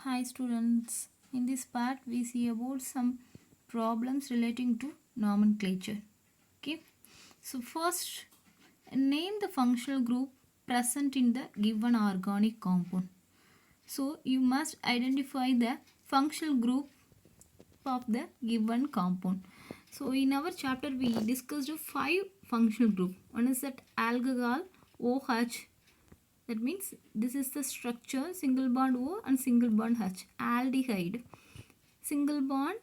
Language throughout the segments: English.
Hi students, in this part we see about some problems relating to nomenclature. Okay, so first name the functional group present in the given organic compound. So you must identify the functional group of the given compound. So in our chapter we discussed 5 functional group. One is that alcohol OH, that means this is the structure single bond O and single bond H. Aldehyde, single bond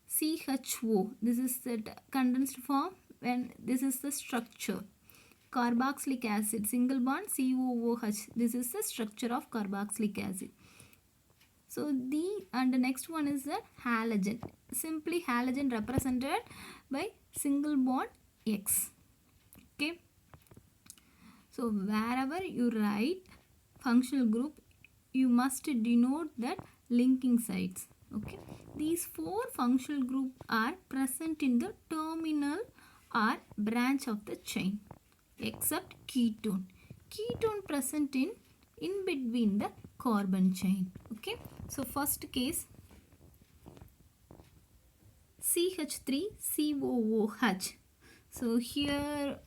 CHO, this is the condensed form when this is the structure. Carboxylic acid, single bond COOH, this is the structure of carboxylic acid. So the next one is the halogen, simply halogen represented by single bond X. Okay, so wherever you write functional group, you must denote that linking sites. Okay, these 4 functional groups are present in the terminal or branch of the chain except ketone. Ketone present in between the carbon chain. Okay, so first case CH3COOH. So here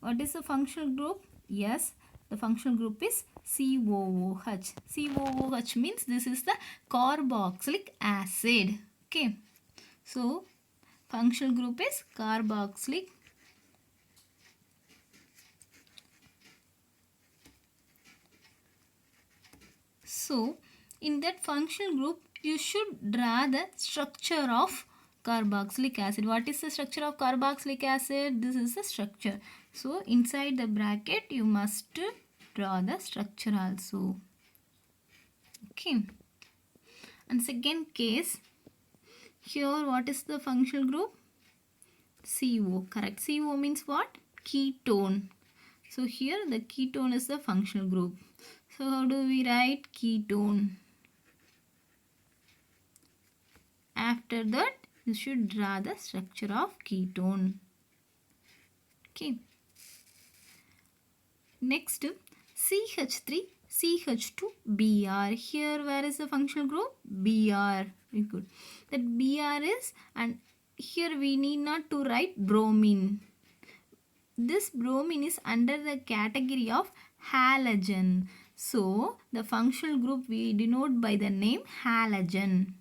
what is the functional group? Yes, the functional group is COOH. COOH means this is the carboxylic acid. Okay, so functional group is carboxylic. So in that functional group you should draw the structure of carboxylic acid. What is the structure of carboxylic acid? This is the structure. So inside the bracket you must draw the structure also. Okay. And second case, here what is the functional group? CO. Correct. CO means what? Ketone. So here the ketone is the functional group. So how do we write ketone? After that you should draw the structure of ketone. Okay. Next, CH3 CH2 Br. Here where is the functional group? Br. Very good. That Br is, and here we need not to write bromine. This bromine is under the category of halogen. So the functional group we denote by the name halogen.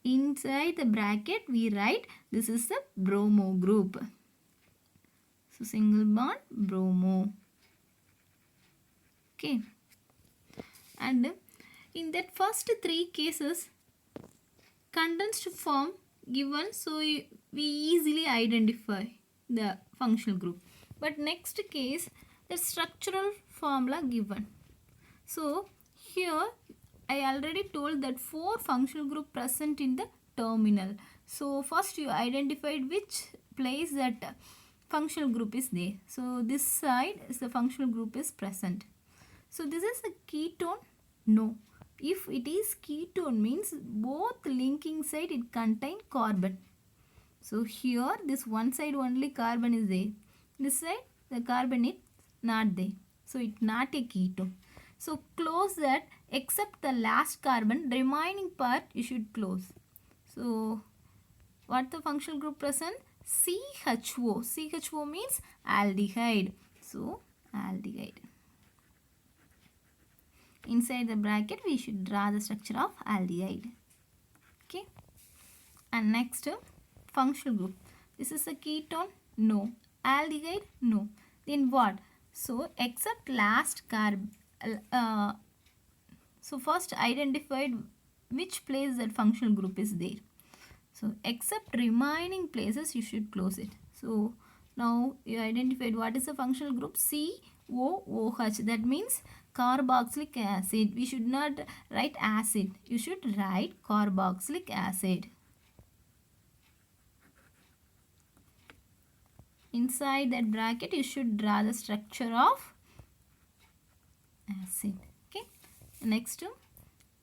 Inside the bracket we write this is the bromo group. So single bond bromo. Okay. And in that first 3 cases, condensed form given, so we easily identify the functional group. But next case, the structural formula given. So here I already told that 4 functional group present in the terminal. So first you identified which place that functional group is there. So this side is the functional group is present. So this is a ketone? No. If it is ketone means both linking side it contain carbon. So here this one side only carbon is there. This side the carbon is not there. So it's not a ketone. So close that except the last carbon, remaining part you should close. So what the functional group present? CHO. CHO means aldehyde. So aldehyde. Inside the bracket we should draw the structure of aldehyde. Okay. And next functional group. This is a ketone? No. Aldehyde? No. Then what? So except last carb. So first identified which place that functional group is there. So except remaining places you should close it. So now you identified what is the functional group? COOH. That means carboxylic acid. We should not write acid. You should write carboxylic acid. Inside that bracket you should draw the structure of acid. Okay. Next,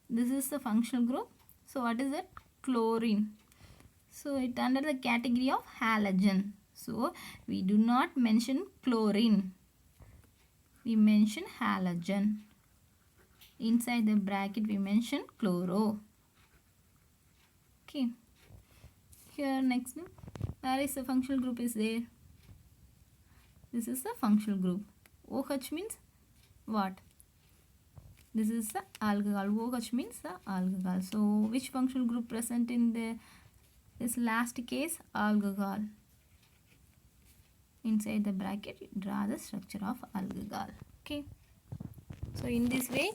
this is the functional group. So what is it? Chlorine. So it under the category of halogen. So we do not mention chlorine. We mention halogen. inside the bracket we mention chloro. Okay, here next, where is the functional group is there? This is the functional group. OH means what? This is the alcohol. OH means the alcohol. So which functional group present in this last case? Alcohol. Inside the bracket, draw the structure of alcohol. Okay. So in this way,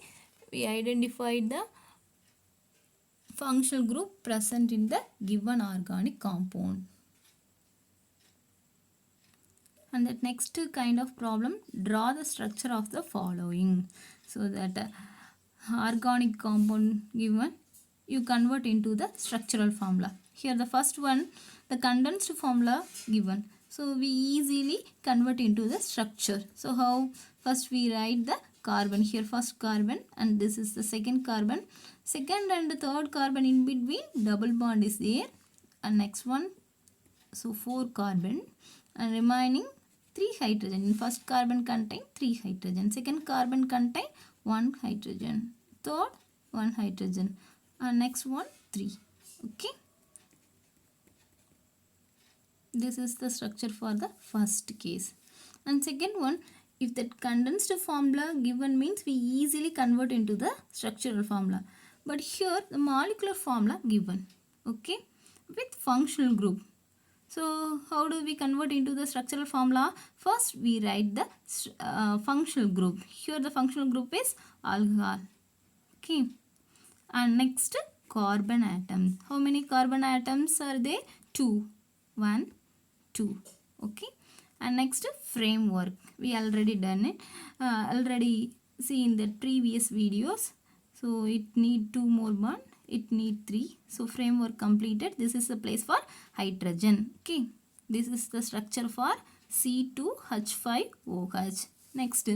we identified the functional group present in the given organic compound. And the next kind of problem, draw the structure of the following. So that organic compound given, you convert into the structural formula. Here the first one, the condensed formula given. So we easily convert into the structure. So how? First we write the carbon. Here first carbon, and this is the second carbon. Second and third carbon in between, double bond is there. And next one, so 4 carbon, and remaining 3 hydrogen. First carbon contain 3 hydrogen. Second carbon contain 1 hydrogen. Third 1 hydrogen. And next one 3. Okay. This is the structure for the first case. And second one, if that condensed formula given means we easily convert into the structural formula. But here the molecular formula given. Okay. With functional group. So how do we convert into the structural formula? First we write the functional group. Here the functional group is alcohol. Okay. And next carbon atoms. How many carbon atoms are there? 2. 1, 2. Okay. And next framework. We already done it. Already see in the previous videos. So it need 2 more bond. It need 3. So framework completed. This is the place for hydrogen. Okay. This is the structure for C2H5OH. Next,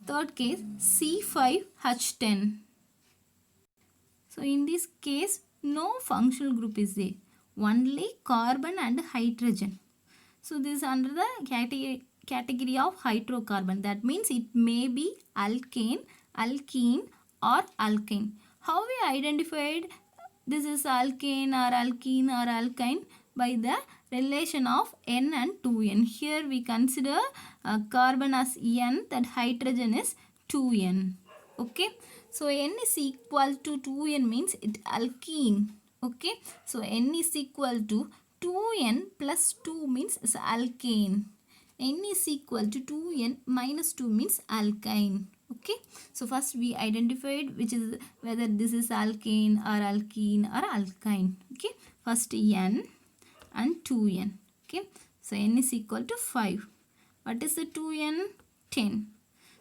third case, C5H10. So in this case, no functional group is there. Only carbon and hydrogen. So this is under the category of hydrocarbon. That means it may be alkane, alkene or alkyne. How we identified this is alkane or alkene or alkyne? By the relation of N and 2N. Here we consider carbon as N, that hydrogen is 2N. Okay. So N is equal to 2N means it alkene. Okay. So N is equal to 2N plus 2 means it's alkane. N is equal to 2N minus 2 means alkyne. Okay. So first we identified which is whether this is alkane or alkene or alkyne. Okay. First N and 2N. Okay. So N is equal to 5. What is the 2N? 10.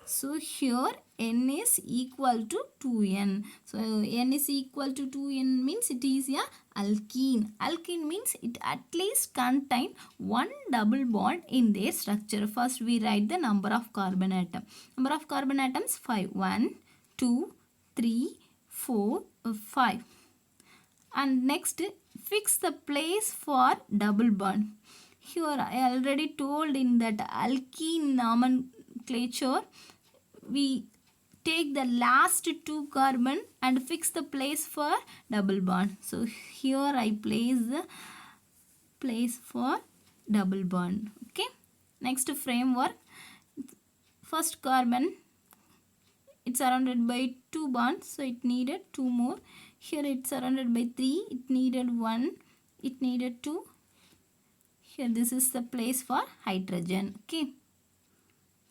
So here N is equal to 2N. So N is equal to 2N means it is a alkene. Alkene means it at least contain 1 double bond in their structure. First we write the number of carbon atom. Number of carbon atoms 5. 1, 2, 3, 4, 5. And next fix the place for double bond. Here I already told in that alkene nomenclature, we take the last 2 carbon and fix the place for double bond. So here I place the place for double bond. Okay. Next framework. First carbon, it's surrounded by 2 bonds, so it needed 2 more. Here it's surrounded by 3, it needed 1, it needed 2. Here this is the place for hydrogen. Okay.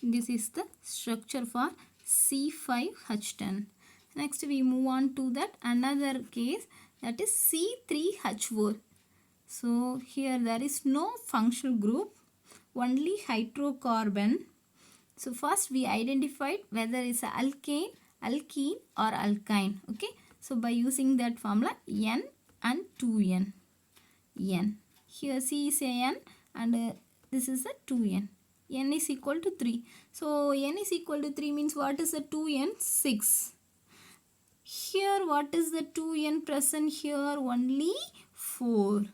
This is the structure for C5H10. Next we move on to that another case, that is C3H4. So here there is no functional group, only hydrocarbon. So first we identified whether it's alkane, alkene or alkyne. Okay. So by using that formula N and 2N. N. Here C is a N and this is a 2N. N is equal to 3. So N is equal to 3 means what is the 2N? 6. Here what is the 2N present here? Only 4.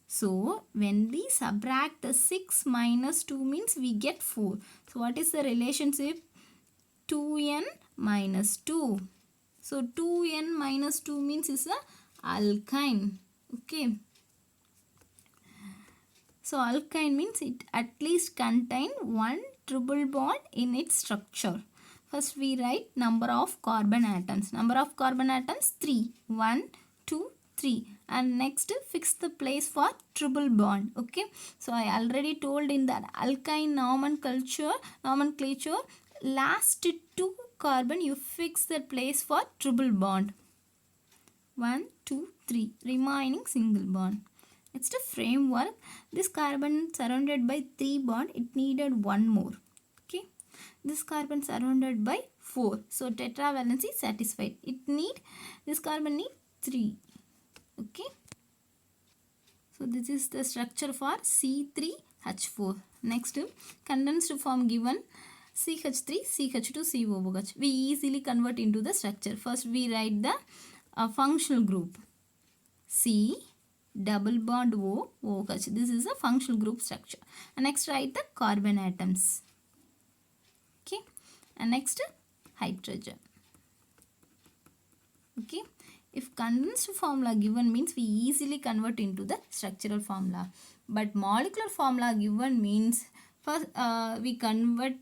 So when we subtract the 6 minus 2 means we get 4. So what is the relationship? 2N minus 2. So 2n minus 2 means is a alkyne. Okay. So alkyne means it at least contain one triple bond in its structure. First we write number of carbon atoms. Number of carbon atoms 3. 1, 2, 3. And next fix the place for triple bond. Okay. So I already told in that alkyne nomenclature last 2 carbon you fix the place for triple bond. 1, 2, 3. Remaining single bond. It's the framework. This carbon surrounded by 3 bond, it needed 1 more. Okay. This carbon surrounded by 4. So tetravalency satisfied. This carbon need 3. Okay. So this is the structure for C3H4. Next, condensed form given CH3, CH2, COOH. We easily convert into the structure. First we write the functional group. C double bond O, OH. This is a functional group structure. And next write the carbon atoms. Okay. And next hydrogen. Okay. If condensed formula given means we easily convert into the structural formula. But molecular formula given means first we convert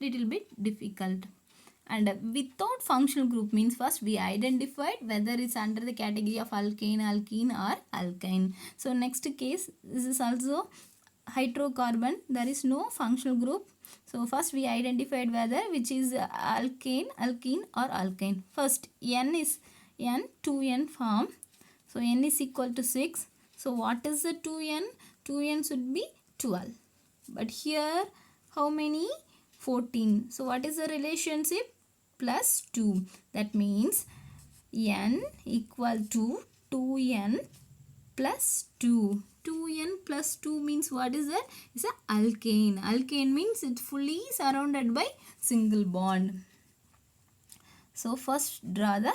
little bit difficult. And without functional group means first we identified whether it's under the category of alkane, alkene or alkyne. So next case, this is also hydrocarbon. There is no functional group. So first we identified whether which is alkane, alkene or alkyne. First N is N, 2N form. So N is equal to 6. So what is the 2N? 2N should be 12. But here how many? 14. So what is the relationship? Plus 2. That means N equal to 2N plus 2. 2N plus 2 means what is that? It's an alkane. Alkane means it's fully surrounded by single bond. So first draw the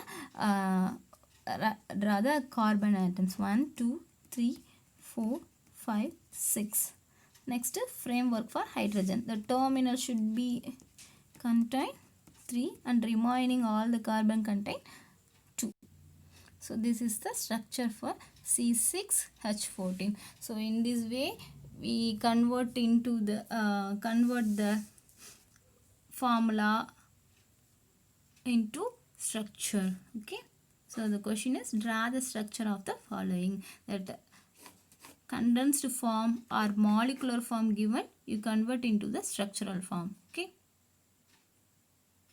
carbon atoms. 1, 2, 3, 4, 5, 6. Next framework for hydrogen. The terminal should be contain 3 and remaining all the carbon contain 2. So this is the structure for C6H14. So in this way we convert into the convert the formula into structure. Okay. So the question is draw the structure of the following. That condensed form or molecular form given, you convert into the structural form. Okay.